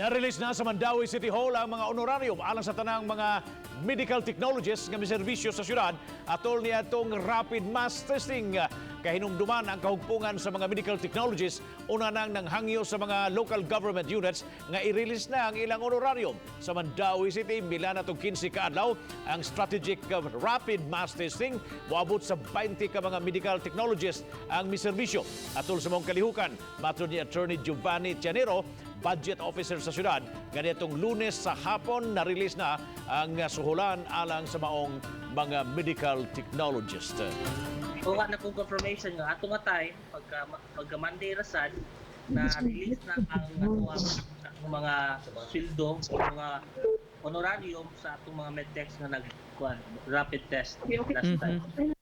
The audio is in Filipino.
Na-release na sa Mandawi City Hall ang mga honorarium alang sa tanang mga medical technologists nga miserbisyo sa syudad atol niya itong rapid mass testing. Kahinumduman ang kahugpungan sa mga medical technologists una nang nanghangyo sa mga local government units nga i-release na ang ilang honorarium. Sa Mandawi City, mila na itong 15 kaadlaw ang strategic rapid mass testing. Moabot sa 20 ka mga medical technologists ang miserbisyo atol sa mong kalihukan. Matod ni Attorney Giovanni Tianero, budget officer sa syudad, ganitong Lunes sa hapon na-release na ang suhulan alang sa maong mga medical technologist. O nga na kung confirmation nga ato nga time pagka Monday rasad na release na ang mga sweldo o mga honorarium sa atong mga medtechs na rapid test last time.